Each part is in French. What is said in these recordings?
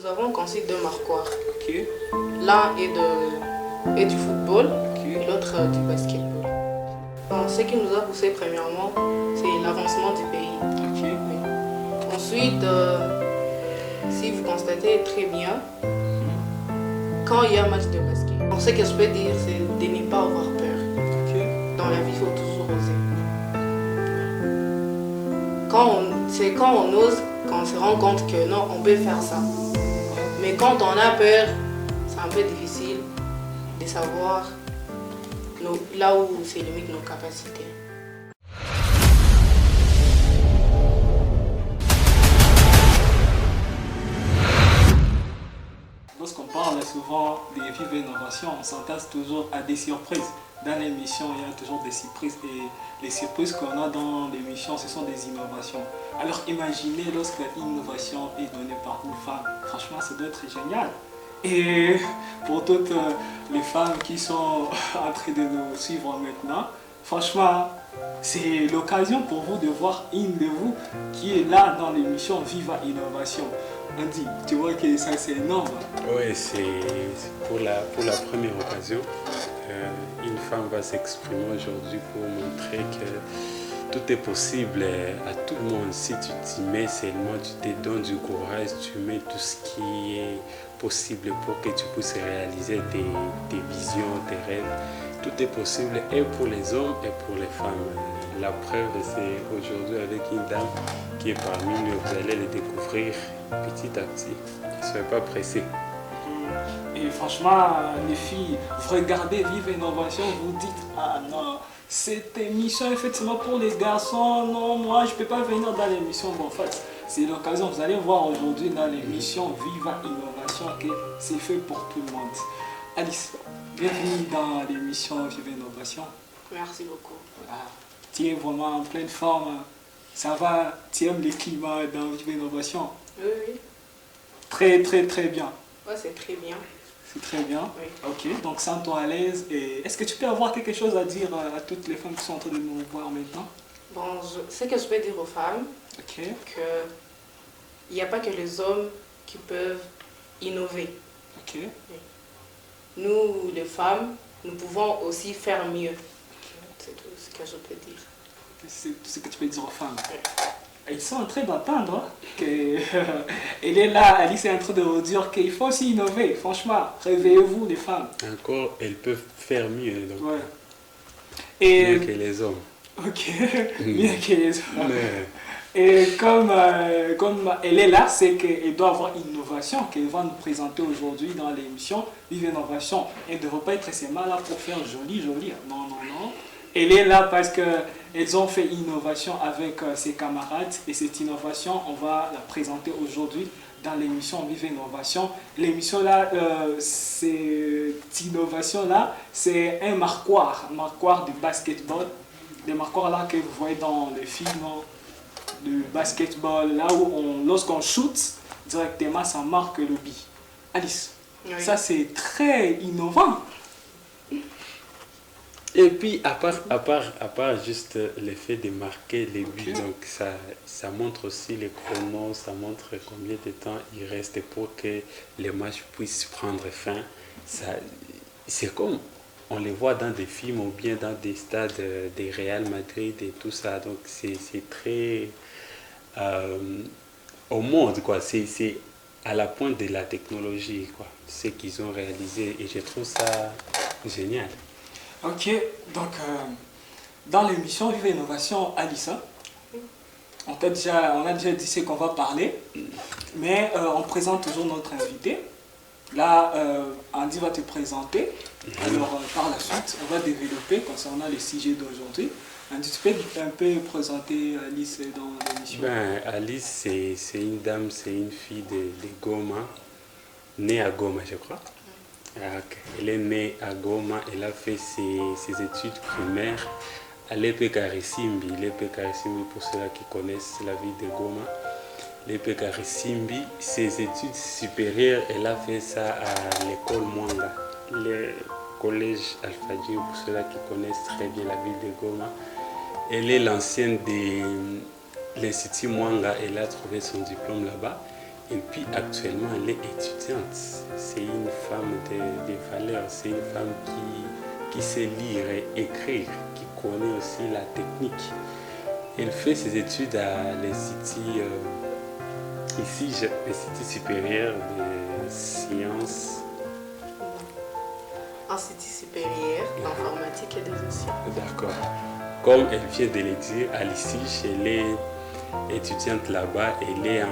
Nous avons conçu deux marquoirs. Ok. L'un est du football Ok. et l'autre du basketball. Donc, ce qui nous a poussé premièrement, c'est l'avancement du pays. Ok. Oui. Ensuite, si vous constatez très bien, quand il y a un match de basket, donc, ce que je peux dire, c'est de ne pas avoir peur. Ok. Dans la vie, il faut toujours oser. C'est quand on ose qu'on se rend compte que non, on peut faire ça. Mais quand on a peur, c'est un peu difficile de savoir là où c'est limite nos capacités. Lorsqu'on parle souvent des Vive Innovation, on s'intéresse toujours à des surprises. Dans l'émission, il y a toujours des surprises et les surprises qu'on a dans l'émission, ce sont des innovations. Alors imaginez lorsque l'innovation est donnée par une femme, franchement ça doit être génial. Et pour toutes les femmes qui sont en train de nous suivre maintenant, franchement, c'est l'occasion pour vous de voir une de vous qui est là dans l'émission Viva Innovation. On dit, tu vois que ça c'est énorme. Oui, c'est pour la première occasion. Une femme va s'exprimer aujourd'hui pour montrer que tout est possible à tout le monde. Si tu t'y mets seulement, tu te donnes du courage, tu mets tout ce qui est possible pour que tu puisses réaliser tes visions, tes rêves. Tout est possible et pour les hommes et pour les femmes. La preuve, c'est aujourd'hui avec une dame qui est parmi nous. Vous allez le découvrir petit à petit. Ne soyez pas pressés. Et franchement, les filles, vous regardez Vive Innovation, vous dites « Ah non, cette émission est faite seulement pour les garçons, non, moi je ne peux pas venir dans l'émission. » Bon, en fait, c'est l'occasion, vous allez voir aujourd'hui dans l'émission Viva Innovation que c'est fait pour tout le monde. Alice, bienvenue dans l'émission Vive Innovation. Merci beaucoup. Voilà. Tu es vraiment en pleine forme. Ça va, tu aimes les climats dans Vive Innovation? Oui, oui. Très, très, très bien. Ouais, c'est très bien. C'est très bien. Oui. Ok, donc sens-toi à l'aise. Et est-ce que tu peux avoir quelque chose à dire à toutes les femmes qui sont en train de nous voir maintenant? Bon, ce que je peux dire aux femmes, Ok. que il n'y a pas que les hommes qui peuvent innover. Ok. Nous, les femmes, nous pouvons aussi faire mieux. C'est tout ce que je peux dire. C'est ce que tu peux dire aux femmes. Oui. Ils sont en train d'entendre elle est là, Alice est en train de vous dire qu'il faut aussi innover. Franchement, réveillez-vous les femmes. Encore, elles peuvent faire mieux, donc Ouais. Et, mieux que les hommes. ok, mieux que les hommes. Mais, Et comme elle est là, c'est qu'elle doit avoir une innovation qu'elle va nous présenter aujourd'hui dans l'émission Vive Innovation. Elle ne devrait pas être seulement là pour faire joli, joli. Non, non, non. Elle est là parce qu'elles ont fait innovation avec ses camarades et cette innovation, on va la présenter aujourd'hui dans l'émission Vive Innovation. L'émission là, cette innovation là, c'est un marquoir de basketball. Des marquoirs là que vous voyez dans les films de basketball, là où lorsqu'on shoot, directement ça marque le but. Alice, Oui. ça c'est très innovant. et puis, à part juste l'effet de marquer les buts, Ok. donc ça montre aussi les chronos, ça montre combien de temps il reste pour que les matchs puissent prendre fin. C'est comme on les voit dans des films ou bien dans des stades des Real Madrid et tout ça. Donc, c'est très au monde, quoi. C'est à la pointe de la technologie, quoi. Ce qu'ils ont réalisé et je trouve ça génial. Ok, donc dans l'émission Vive Innovation, Alissa, on a déjà dit ce qu'on va parler, mais on présente toujours notre invité. Là, Andy va te présenter. Alors, par la suite, on va développer concernant le sujet d'aujourd'hui. Andy, tu peux un peu présenter Alice dans l'émission? Ben, Alice, c'est une dame, c'est une fille de Goma, née à Goma, je crois. Ah, ok. Elle est née à Goma, elle a fait ses études primaires à l'EP Karisimbi. L'EP Karisimbi, pour ceux qui connaissent la ville de Goma. L'EP Karisimbi, ses études supérieures, elle a fait ça à l'école Mwanga, le collège Alpha Djim, pour ceux qui connaissent très bien la ville de Goma. Elle est l'ancienne de l'Institut Mwanga, elle a trouvé son diplôme là-bas. Et puis actuellement, elle est étudiante. C'est une femme de valeurs, c'est une femme qui sait lire et écrire, qui connaît aussi la technique. Elle fait ses études à l'Institut l'Institut supérieur de sciences. Institut supérieur d'informatique et des sociaux. D'accord. Comme elle vient de le dire, à l'ICIJ, elle est étudiante là-bas, elle est en...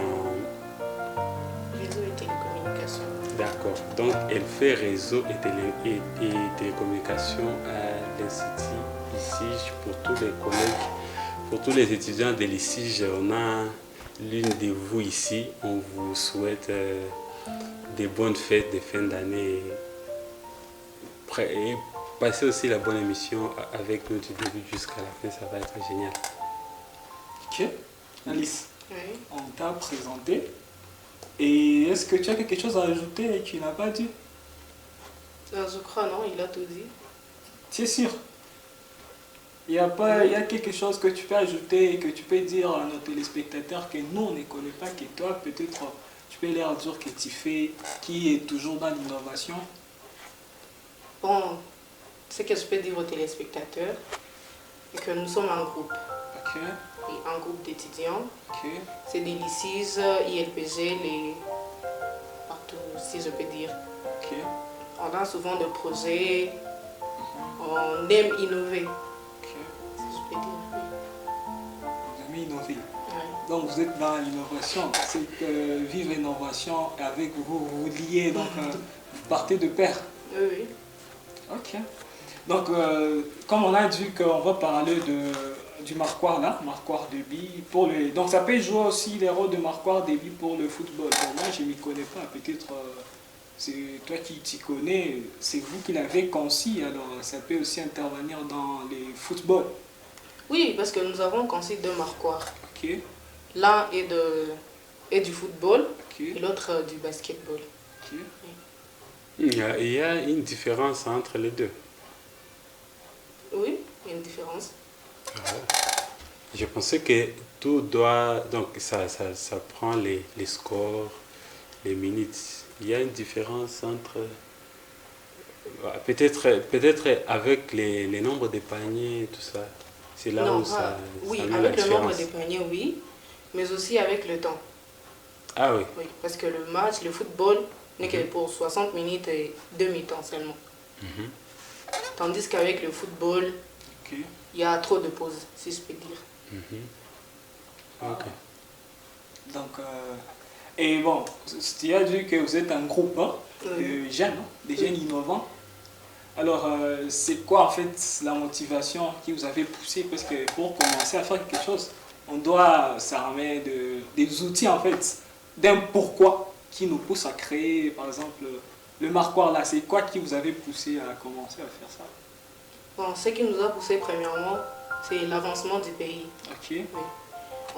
Réseau et télécommunications. D'accord. Donc, elle fait réseau et télécommunications à l'Institut ICIJ pour tous les collègues, pour tous les étudiants de l'ICIJ. On a l'une de vous ici. On vous souhaite des bonnes fêtes de fin d'année. Et passez aussi la bonne émission avec nous du début jusqu'à la fin, ça va être génial. Ok, Alice, Oui. on t'a présenté. Et est-ce que tu as quelque chose à ajouter et que tu n'as pas dit? Je crois non, il a tout dit. Tu es sûr? Il y a quelque chose que tu peux ajouter et que tu peux dire à nos téléspectateurs que nous, on ne connaît pas, que toi, peut-être, tu peux leur dire que tu fais, qui est toujours dans l'innovation? Bon, ce que je peux dire aux téléspectateurs, c'est que nous sommes un groupe. Ok, Et un groupe d'étudiants. ok, C'est des lycées, ILPG, partout, si je peux dire. ok, On a souvent des projets, on aime innover, ok. si je peux dire. Vous aimez innover. Oui. Donc vous êtes dans l'innovation. C'est que Vive Innovation, avec vous, vous liez, donc vous partez de pair. Oui, oui. Ok. Donc, comme on a dit qu'on va parler du marquoir là, marquoir de billes pour les. Donc, ça peut jouer aussi les rôles de marquoir de billes pour le football. Bon, moi, je ne m'y connais pas. Peut-être c'est toi qui t'y connais, c'est vous qui l'avez concis. Alors, ça peut aussi intervenir dans les footballs. Oui, parce que nous avons conçu deux marquoirs. Ok, L'un est du football ok, et l'autre du basketball. ok. Il y a une différence entre les deux. Oui, il y a une différence. Je pensais que tout doit... Donc, ça prend les scores, les minutes. Il y a une différence entre... Peut-être avec les nombres de paniers et tout ça. C'est là Non, où ça... oui, ça met la avec le nombre différence. de paniers, oui, mais aussi avec le temps. Ah oui. Oui, parce que le match, le football, n'est que pour 60 minutes et demi-temps seulement. Mhm. Tandis qu'avec le football, Ok. il y a trop de pauses, si je peux dire. Mhm. Ok. Donc, et bon, tu as dit que vous êtes un groupe hein, Oui. de jeunes, des jeunes innovants. Alors, c'est quoi en fait la motivation qui vous avait poussé? Parce que pour commencer à faire quelque chose, on doit s'armer des outils en fait, d'un pourquoi qui nous pousse à créer, par exemple, le marquoir là. C'est quoi qui vous avait poussé à commencer à faire ça? Bon, ce qui nous a poussé premièrement, c'est l'avancement du pays. Ok, Oui.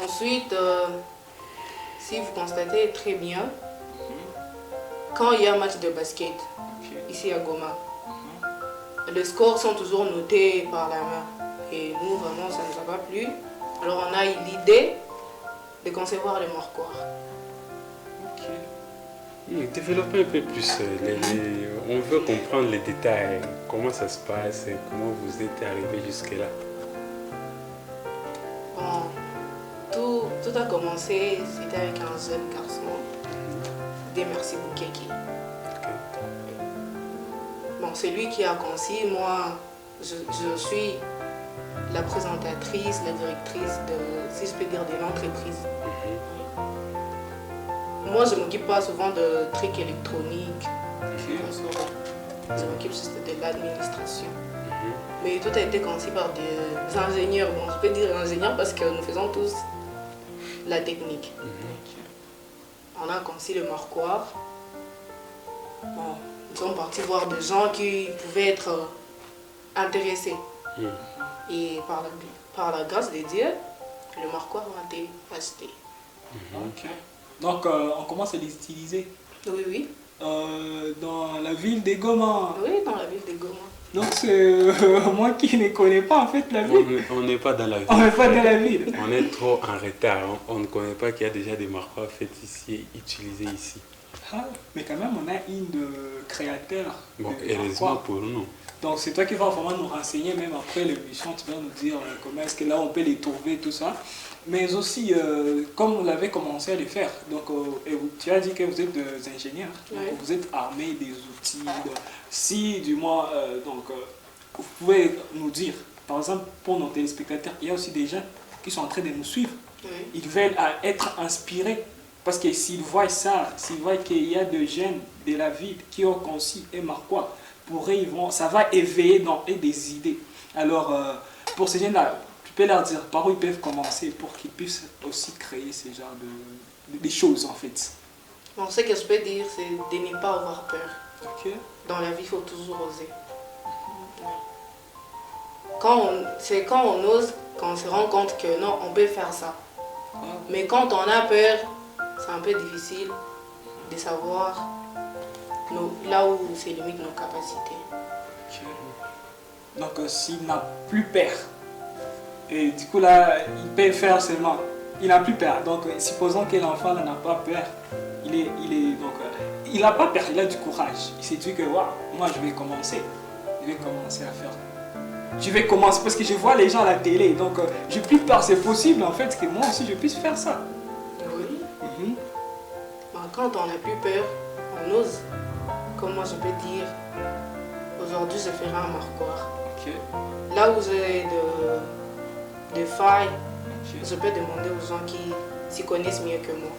Ensuite, si vous constatez très bien, quand il y a un match de basket, ok, ici à Goma, les scores sont toujours notés par la main. Et nous, vraiment, ça ne nous a pas plu. Alors, on a eu l'idée de concevoir le marquoir. ok. Développez un peu plus. On veut comprendre les détails. Comment ça se passe, comment vous êtes arrivé jusque-là. Bon, tout a commencé, c'était avec un jeune garçon, Demersi Boukeki. Ok. Bon, c'est lui qui a conçu. Moi, je suis la présentatrice, la directrice de, si je peux dire, de l'entreprise. Moi, je ne m'occupe pas souvent de trucs électroniques. Je m'occupe juste de l'administration. Mais tout a été conçu par des ingénieurs. Bon, je peux dire ingénieurs parce que nous faisons tous la technique. On a conçu le marquoir. Bon, nous sommes partis voir des gens qui pouvaient être intéressés. Et par la grâce de Dieu, le marquoir a été acheté. Ok. Donc, on commence à les utiliser Oui, oui. dans la ville de Goma. Oui, dans la ville de Goma. Donc c'est moi qui ne connais pas en fait la ville. On n'est pas dans la ville. On n'est pas dans la ville. On est trop en retard. On ne connaît pas qu'il y a déjà des marqueurs faits ici et utilisés ici. Ah, mais quand même, on a une créateur. Bon, de heureusement marqueurs. pour nous. Donc c'est toi qui vas vraiment nous renseigner, même après l'émission, tu vas nous dire comment est-ce que là on peut les trouver, tout ça. Mais aussi, comme vous l'avez commencé à le faire, donc tu as dit que vous êtes des ingénieurs, donc Oui. vous êtes armés des outils. Si du moins, vous pouvez nous dire, par exemple, pour nos téléspectateurs, il y a aussi des gens qui sont en train de nous suivre. Oui. Ils veulent être inspirés. Parce que s'ils voient ça, s'ils voient qu'il y a des jeunes de la ville qui ont conçu un marquois, pour eux, ça va éveiller dans eux des idées. Alors, pour ces jeunes-là, tu peux leur dire par où ils peuvent commencer pour qu'ils puissent aussi créer ce genre de choses, en fait. Bon, ce que je peux dire, c'est de ne pas avoir peur. Ok. Dans la vie, il faut toujours oser. C'est quand on ose qu'on se rend compte que non, on peut faire ça. Mais quand on a peur, c'est un peu difficile de savoir là où c'est limite nos capacités. Ok. Donc, s'il n'a plus peur, et du coup là, il peut faire seulement. Il n'a plus peur. Donc, supposons que l'enfant n'a pas peur. Il n'a pas peur, il a du courage. Il s'est dit que waouh, moi je vais commencer. Je vais commencer à faire. Je vais commencer parce que je vois les gens à la télé. Donc, j'ai plus peur. C'est possible en fait que moi aussi je puisse faire ça. Oui. Mhm. Quand on n'a plus peur, on ose. Comme moi je peux dire, aujourd'hui je ferai un marquoir. Ok. Là où j'ai de failles, Ok. je peux demander aux gens qui s'y connaissent mieux que moi.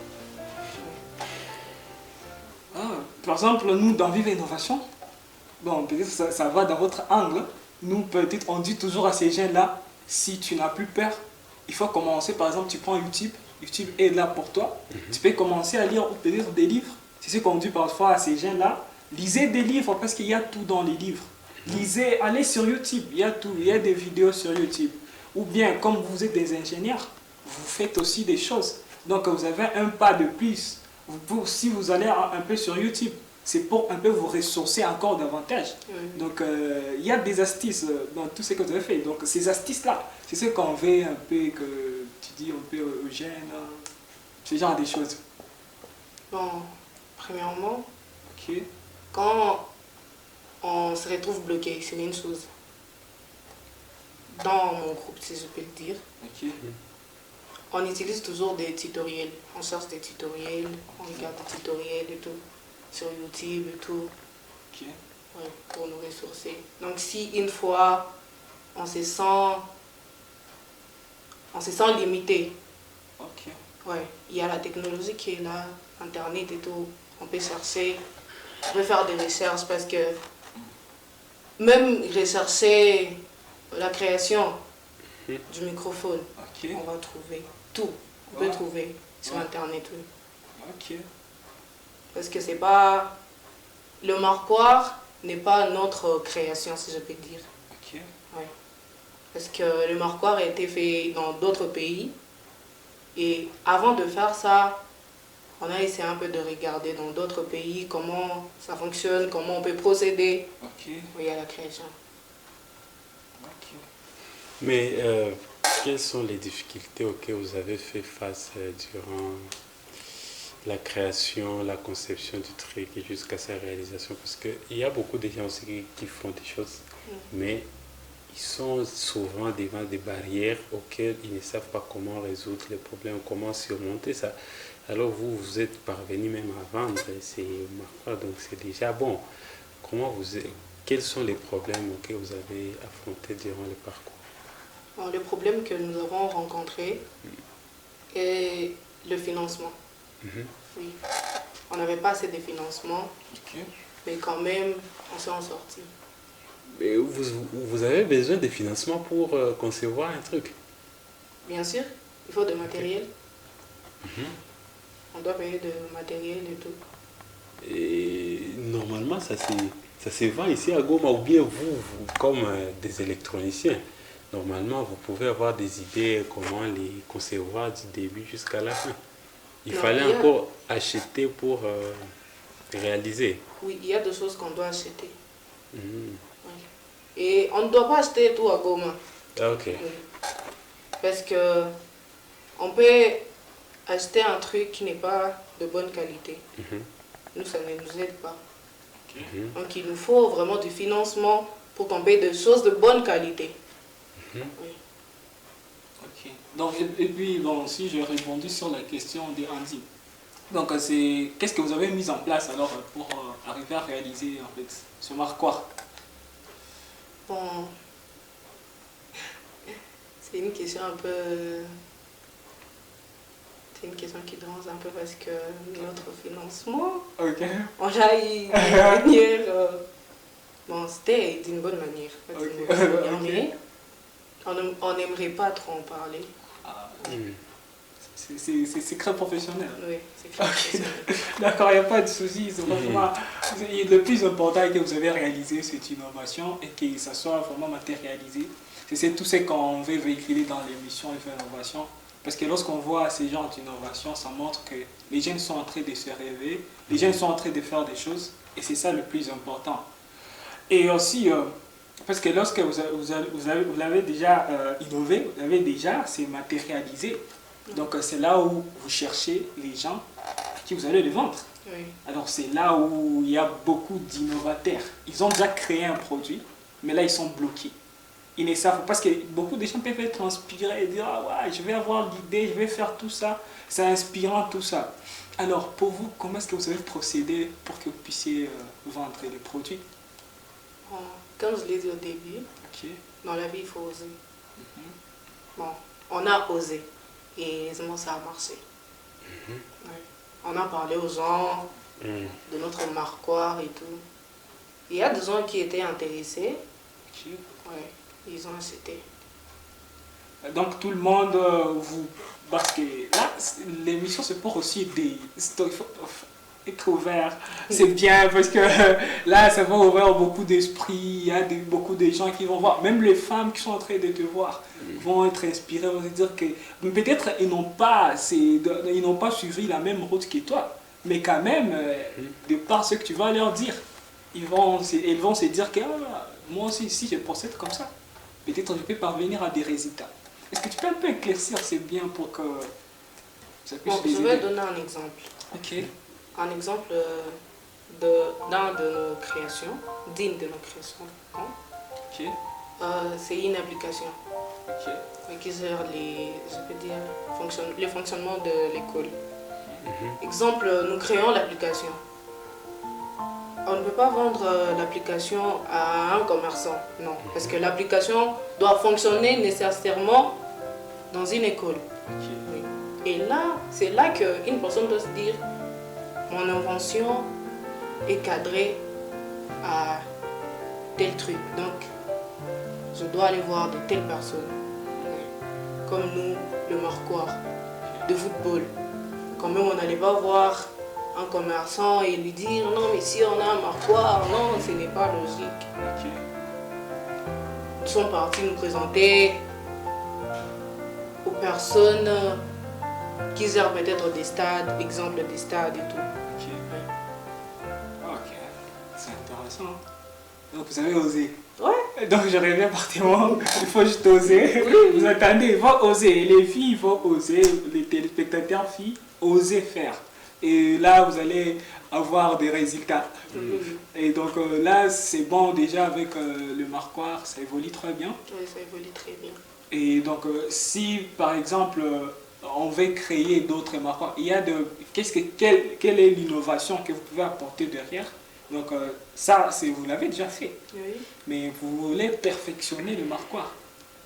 Ah, par exemple, nous dans Vive Innovation, bon, peut-être ça va dans votre angle. Nous, peut-être, on dit toujours à ces jeunes-là, si tu n'as plus peur, il faut commencer. Par exemple, tu prends YouTube, YouTube est là pour toi. Tu peux commencer à lire peut-être des livres. C'est ce qu'on dit parfois à ces jeunes-là. Lisez des livres parce qu'il y a tout dans les livres. Lisez, allez sur YouTube, il y a tout, il y a des vidéos sur YouTube. Ou bien, comme vous êtes des ingénieurs, vous faites aussi des choses. Donc, vous avez un pas de plus. Si vous allez un peu sur YouTube, c'est pour un peu vous ressourcer encore davantage. Oui. Donc, il y a des astuces dans tout ce que vous avez fait. Donc, ces astuces-là, c'est ce qu'on veut un peu que tu dis un peu aux jeunes, ce genre de choses. Bon, premièrement, Ok, quand on se retrouve bloqué sur une chose, dans mon groupe, si je peux le dire, ok, on utilise toujours des tutoriels. On cherche des tutoriels, on regarde des tutoriels et tout, sur YouTube et tout, ok, ouais, pour nous ressourcer. Donc si une fois on se sent limité, ok. ouais, il y a la technologie qui est là, Internet et tout, on peut chercher, on peut faire des recherches parce que même rechercher la création du microphone, Ok, on va trouver tout. On peut Ouais. trouver sur Ouais. Internet, oui. ok, Parce que c'est pas... Le marquoir n'est pas notre création, si je peux dire. ok. Ouais. Parce que le marquoir a été fait dans d'autres pays. Et avant de faire ça, on a essayé un peu de regarder dans d'autres pays comment ça fonctionne, comment on peut procéder, Ok, oui, à la création. ok. Mais quelles sont les difficultés auxquelles vous avez fait face durant la création, la conception du truc et jusqu'à sa réalisation? Parce qu'il y a beaucoup de gens aussi qui font des choses, mais ils sont souvent devant des barrières auxquelles ils ne savent pas comment résoudre les problèmes, comment surmonter ça. Alors vous êtes parvenu même à vendre ces marqueurs, donc c'est déjà bon. Quels sont les problèmes auxquels vous avez affrontés durant le parcours? Bon, le problème que nous avons rencontré est le financement. Mhm. Oui. On n'avait pas assez de financement, Ok. mais quand même, on s'en sorti. Mais vous avez besoin de financement pour concevoir un truc. Bien sûr, il faut de matériel. On doit payer de matériel et tout. Et normalement, ça se vend ici à Goma, ou bien comme des électroniciens, normalement, vous pouvez avoir des idées comment les concevoir du début jusqu'à la fin. Il Non, fallait il y a- encore acheter pour réaliser. Oui, il y a des choses qu'on doit acheter. Mhm. Oui. Et on ne doit pas acheter tout à Goma. Ah, ok. Oui. Parce que on peut acheter un truc qui n'est pas de bonne qualité. Mhm. Nous, ça ne nous aide pas. Mhm. Donc il nous faut vraiment du financement pour qu'on paye des choses de bonne qualité. Mhm. Oui. Ok. Donc, et puis, bon, si je répondis sur la question des Andy. Donc, c'est qu'est-ce que vous avez mis en place alors pour arriver à réaliser en fait ce marquoir? Bon, c'est une question un peu... C'est une question qui dérange un peu parce que notre financement, Ok. on jaillit d'une manière... bon, c'était d'une bonne manière. Pas d'une Ok. mauvaise manière, Ok. mais on n'aimerait pas trop en parler. Ah, Mhm. c'est secret professionnel. Oui, c'est clair. Ok. D'accord, il n'y a pas de souci. C'est vraiment le plus important est que vous avez réalisé cette innovation et que ça soit vraiment matérialisé. C'est tout ce qu'on veut véhiculer dans l'émission Innovation. Parce que lorsqu'on voit ces genres d'innovation, ça montre que les jeunes sont en train de se rêver, les jeunes sont en train de faire des choses et c'est ça le plus important. Et aussi, parce que lorsque vous l'avez déjà innové, vous l'avez déjà, c'est matérialisé. Donc c'est là où vous cherchez les gens qui vous allez les vendre. Oui. Alors c'est là où il y a beaucoup d'innovateurs. Ils ont déjà créé un produit, mais là ils sont bloqués. Ils ne savent pas, parce que beaucoup de gens peuvent être inspirés et dire ah ouais, je vais avoir l'idée, je vais faire tout ça. C'est inspirant tout ça. Alors pour vous, comment est-ce que vous avez procédé pour que vous puissiez vendre les produits? Bon, comme je l'ai dit au début, Ok. dans la vie, il faut oser. Mhm. Bon, on a osé et heureusement ça a marché. Mhm. Ouais. On a parlé aux gens Mhm. de notre marquoir et tout. Il y a des gens qui étaient intéressés. Ok. Ouais, ils ont acheté. Donc tout le monde, vous... Parce que là, l'émission c'est pour aussi des... Il faut être ouvert. C'est bien parce que là, ça va ouvrir beaucoup d'esprits. Il y a beaucoup de gens qui vont voir. Même les femmes qui sont en train de te voir vont être inspirées, vont se dire que peut-être ils n'ont pas suivi la même route que toi. Mais quand même, de par ce que tu vas leur dire, ils vont se dire que ah, moi aussi, si je procède comme ça, peut-être je peux parvenir à des résultats. Est-ce que tu peux un peu éclaircir ces biens pour que ça puisse Bon, les je aider? vais donner un exemple. Ok. Un exemple d'un de nos créations, d'une de nos créations. Hein. Ok. C'est une application Ok. qui gère le fonctionnement de l'école. Mhm. Exemple, nous créons l'application. On ne peut pas vendre l'application à un commerçant, non. Parce que l'application doit fonctionner nécessairement dans une école. Ok. Oui. Et là, c'est là qu'une personne doit se dire, mon invention est cadrée à tel truc. Donc, je dois aller voir de telles personnes. Comme nous, le marquoir de football. Quand même, on n'allait pas voir un commerçant et lui dire non, mais si on a un marquoir, non, ce n'est pas logique. Ok. Ils sont partis nous présenter aux personnes qui gèrent peut-être des stades, exemple des stades et tout. Ok. Ok. C'est intéressant. Donc vous avez osé. Ouais. Donc je reviens par témoin. Il faut juste oser. Vous entendez, il faut oser. Les filles, il faut oser. Les téléspectateurs filles, oser faire. Et là, vous allez avoir des résultats. Et donc là, c'est bon déjà avec le marquoir, ça évolue très bien. Oui, ça évolue très bien. Et donc, si par exemple, on veut créer d'autres marquoirs, il y a quelle est l'innovation que vous pouvez apporter derrière? Donc, ça, vous l'avez déjà fait. Oui. Mais vous voulez perfectionner le marquoir.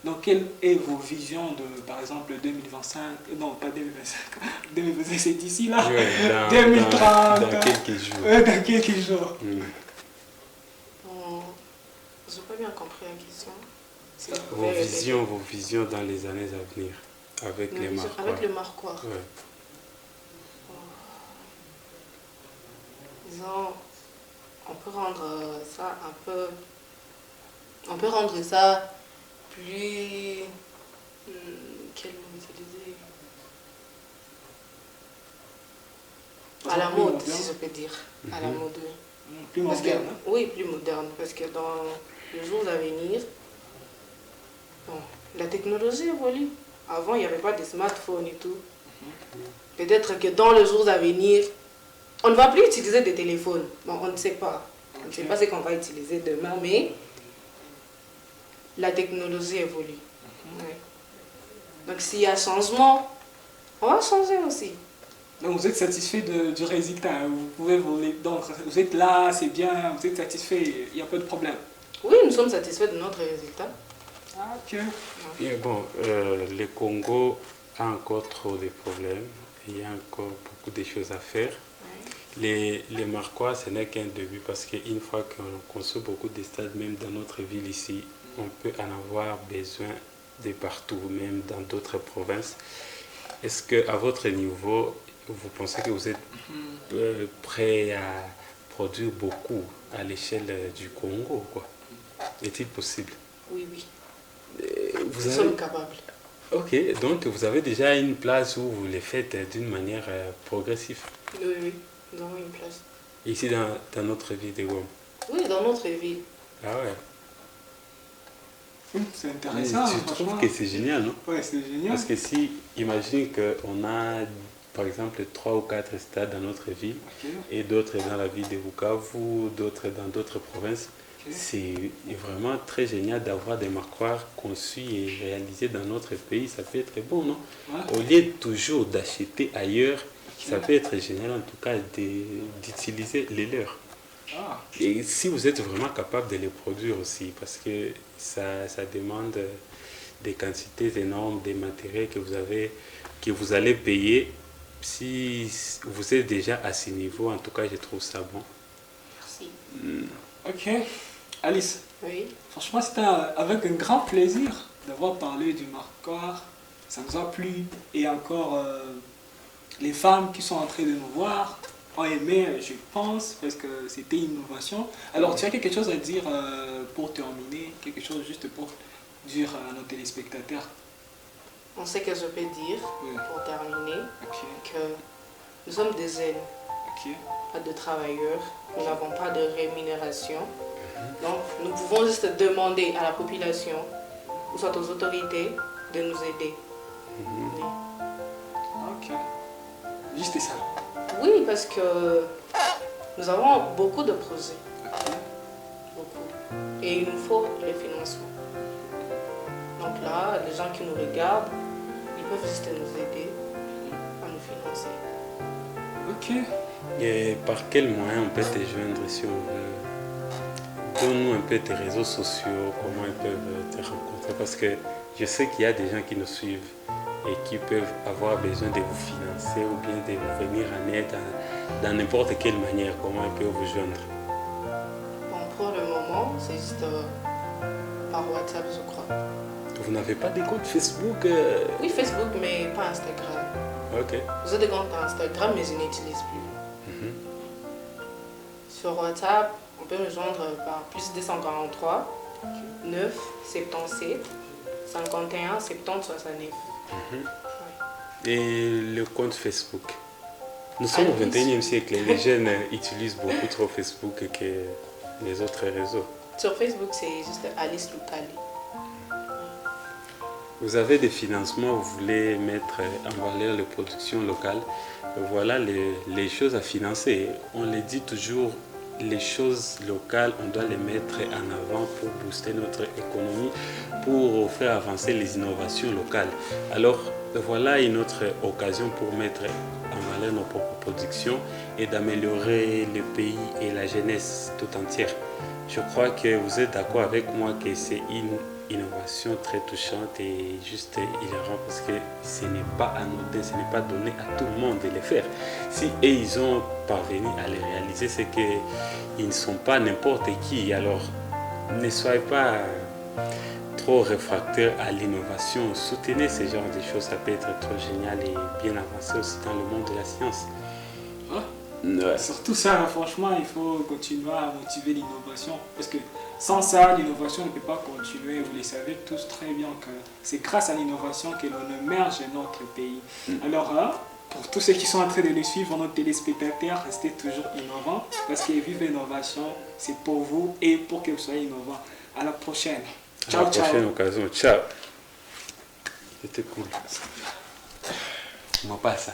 Donc, quelle est vos visions de, par exemple, 2025? Non, pas 2025. 2025, c'est d'ici là. Ouais, 2030. dans quelques jours. Dans quelques jours. Bon, je n'ai pas bien compris la question. Si vous Vos pouvez visions dans les années à venir avec répéter. les marquoirs. Avec le marquoir. Ouais. Disons, on peut rendre ça un peu... On peut rendre ça plus... quel mot utiliser? À la mode, si je peux dire. À la mode, oui. Plus Parce que, moderne. oui, plus moderne. Parce que les jours à venir, bon, la technologie évolue. Avant, il n'y avait pas de smartphone et tout. Peut-être que dans les jours à venir, on ne va plus utiliser des téléphones. Bon, on ne sait pas. On ne sait pas ce qu'on va utiliser demain, mais la technologie évolue. Ouais. Donc s'il y a changement, on va changer aussi. Donc vous êtes satisfait du résultat, hein. Vous pouvez donc vous êtes là, c'est bien, vous êtes satisfait, il n'y a pas de problème. Oui, nous sommes satisfaits de notre résultat. Ah, ok. Et bon, le Congo a encore trop de problèmes. Il y a encore beaucoup de choses à faire. Les Marquois, ce n'est qu'un début parce qu'une fois qu'on construit beaucoup de stades, même dans notre ville ici, on peut en avoir besoin de partout, même dans d'autres provinces. Est-ce qu'à votre niveau, vous pensez que vous êtes prêt à produire beaucoup à l'échelle du Congo, quoi? Est-il possible? Oui, oui. Vous Nous sommes capables. Ok, donc vous avez déjà une place où vous les faites d'une manière progressive. Oui, oui, nous avons une place. Ici dans notre ville de Goma. Oui, dans notre ville. Ah ouais. C'est intéressant. Tu trouves que c'est génial, non? Ouais, c'est génial. Parce que si, imagine qu'on a par exemple 3 ou 4 stades dans notre ville, et d'autres dans la ville de Bukavu, d'autres dans d'autres provinces. C'est vraiment très génial d'avoir des marquoirs conçus et réalisés dans notre pays. Ça peut être bon, non? Au lieu toujours d'acheter ailleurs, ça peut être génial en tout cas d'utiliser les leurs. Et si vous êtes vraiment capable de les produire aussi, parce que ça demande des quantités énormes de matériel que vous allez payer. Si vous êtes déjà à ce niveau, en tout cas, je trouve ça bon. Merci. Ok. Alice, oui. Franchement, c'était avec un grand plaisir d'avoir parlé du marquoir. Ça nous a plu. Et encore, les femmes qui sont en train de nous voir ont aimé, je pense, parce que c'était une innovation. Alors, tu as quelque chose à dire pour terminer, quelque chose juste pour dire à nos téléspectateurs? On sait que je peux dire, pour terminer, que nous sommes des jeunes, pas de travailleurs, nous n'avons pas de rémunération. Donc, nous pouvons juste demander à la population, ou soit aux autorités, de nous aider. Oui. Ok. Juste ça. Oui, parce que nous avons beaucoup de projets. Beaucoup. Et il nous faut le financement. Donc là, les gens qui nous regardent, ils peuvent juste nous aider à nous financer. Ok. Et par quel moyen on peut te joindre si on veut? Donne-nous un peu tes réseaux sociaux, comment ils peuvent te rencontrer, parce que je sais qu'il y a des gens qui nous suivent et qui peuvent avoir besoin de vous financer ou bien de vous venir en aide dans n'importe quelle manière, comment ils peuvent vous joindre. Bon, pour le moment, c'est juste par WhatsApp, je crois. Vous n'avez pas de compte Facebook? Oui, Facebook, mais pas Instagram. Ok. J'ai des comptes Instagram, mais je n'utilise plus. Sur WhatsApp, on peut me joindre par plus 243 9 77 51 70 69. Et le compte Facebook? Nous sommes au 21e siècle et les jeunes utilisent beaucoup trop Facebook que les autres réseaux. Sur Facebook, c'est juste Alice Lukali. Vous avez des financements, vous voulez mettre en valeur les productions locales. Voilà les choses à financer. On les dit toujours, les choses locales, on doit les mettre en avant pour booster notre économie, pour faire avancer les innovations locales. Alors voilà une autre occasion pour mettre en valeur nos propres productions et d'améliorer le pays et la jeunesse tout entière. Je crois que vous êtes d'accord avec moi que c'est une innovation très touchante et juste hilarante parce que ce n'est pas anodin, ce n'est pas donné à tout le monde de le faire. Si ils ont parvenu à le réaliser, c'est qu'ils ne sont pas n'importe qui. Alors ne soyez pas trop réfractaires à l'innovation. Soutenez ce genre de choses, ça peut être trop génial et bien avancé aussi dans le monde de la science. Ouais. Surtout ça, franchement, il faut continuer à motiver l'innovation. Parce que sans ça, l'innovation ne peut pas continuer. Vous le savez tous très bien que c'est grâce à l'innovation que l'on émerge notre pays. Alors, pour tous ceux qui sont en train de nous suivre, nos téléspectateurs, restez toujours innovants. Parce que vivre l'innovation, c'est pour vous et pour que vous soyez innovants. À la prochaine. À Ciao, la ciao. prochaine occasion. Ciao. C'était cool. On va pas ça.